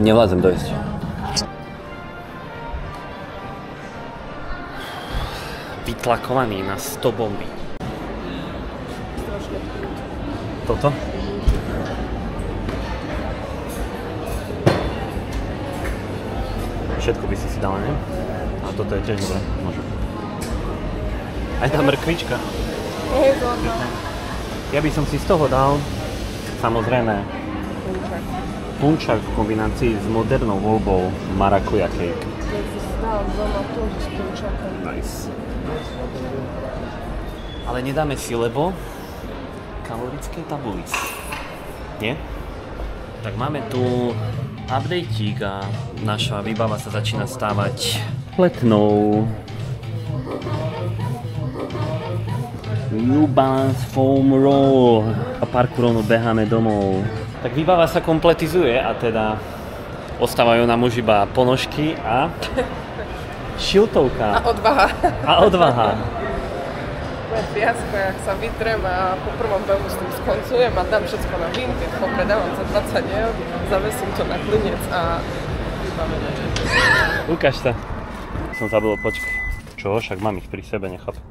Nevládzem dojsť. Vytlakovaný na 100 bomby. Toto? Všetko by si dala, ne? A toto je tiež dobré, môžem. Aj tá mrkvička. Ja by som si z toho dal, samozrejme, punčak v kombinácii s modernou voľbou marakuja cake. Ja si dal doma to s punčakom. Nice. Ale nedáme si, lebo kalorické tabuly. Nie? Tak máme tu updateík a naša výbava sa začína stávať letnou. New Balance Foam Roll. A pár krónov beháme domov. Tak výbava sa kompletizuje a teda ostávajú nám už iba ponožky a šiltovka. A odvaha. A odvaha. Moje fiasko, jak sa vytrem a po prvom behu s tým skoncujem a dám všetko na Vinted, popredávam za 20 €, zavesím to na klinec a vybavené. Ukáž sa. Som zabudol, počkaj. Čo? Však mám ich pri sebe, nechápem.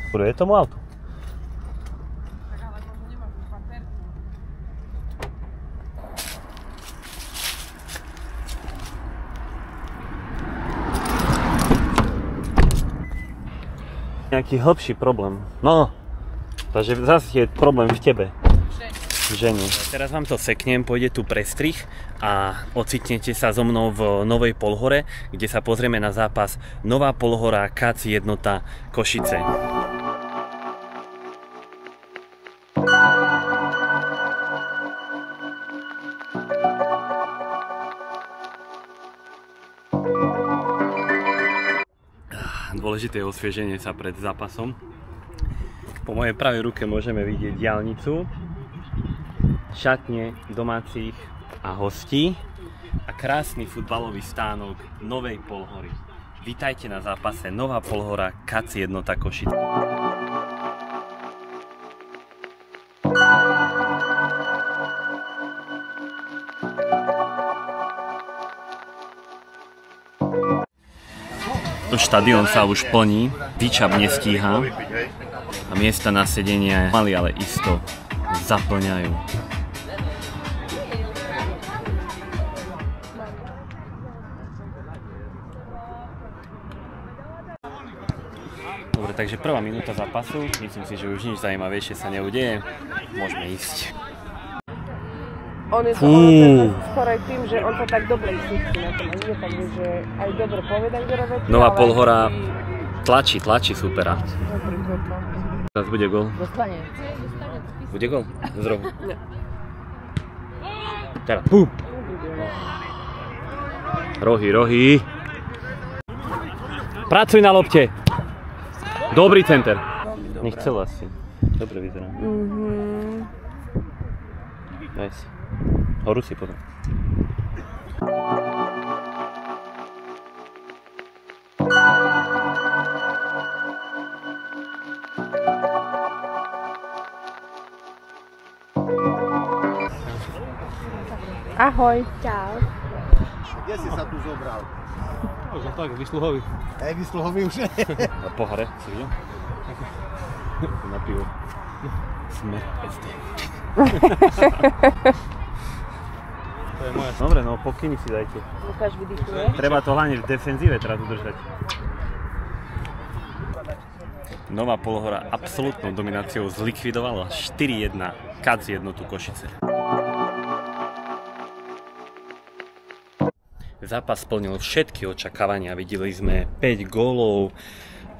Je tomu autu? Tak ale možno nemáš už baterky. Nejaký hlbší problém. No, takže zase je problém v tebe. Ženi. Teraz vám to seknem, pôjde tu prestrih a ocitnete sa so mnou v Novej Polhore, kde sa pozrieme na zápas Nová Polhora KAC Jednota Košice. Dôležité je osvieženie sa pred zápasom. Po mojej pravej ruke môžeme vidieť diaľnicu, šatne domácich a hostí a krásny futbalový stánok Novej Polhory. Vítajte na zápase Nová Polhora KAC Jednota Košice. Štadión sa už plní, výčap nestíha a miesta na sedenie mali, ale isto zaplňajú. Dobre, takže prvá minúta zápasu, myslím si, že už nič zaujímavejšie sa neudeje, môžeme ísť. On je to skoro aj tým, že on to tak dobre chytí na tom, nie tak, že aj dobre poveda, kde robí. Nová Polhora tlačí supera. Teraz bude gól. Dostane. Bude gól? Z rohu. Nie. Teraz, pum! Rohy. Pracuj na lopte. Dobrý center. Nechcel asi. Dobre vyzerá. Nice. Horúci potom. Ahoj. Čau. Kde si sa tu zobral? No tak, výsluhový. Výsluhový už? Na pohare, si videl? Na pivo. Smer SD. To je moja. Dobre, no pokyny si dajte. Lukáš vydychuje. Treba to hlavne v defenzíve teraz udržať. Nová Polhora absolútnou domináciou zlikvidovala 4-1 KAC Jednotu Košice. Zápas splnil všetky očakávania, videli sme 5 gólov,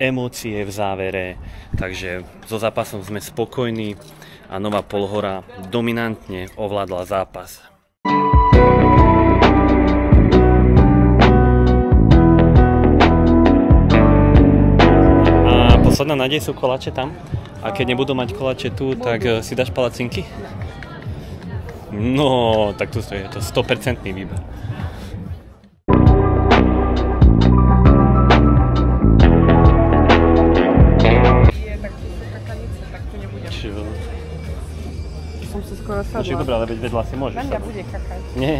emócie v závere, takže so zápasom sme spokojní a Nová Polhora dominantne ovládla zápas. A posledná nádej sú koláče tam a keď nebudú mať koláče tu, tak si dáš palacinky? No, tak tu je to 100% výber. som si skoro No však sadla. dobré, ale veď vedľa si môžeš. Na mňa sadnúť. bude kakať. Nie,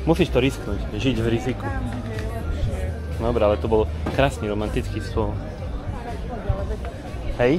musíš to risknúť, žiť v riziku. Tam bude lepšie. Dobre, ale to bol krásny romantický stôl. Tak poď, ale veď Hej?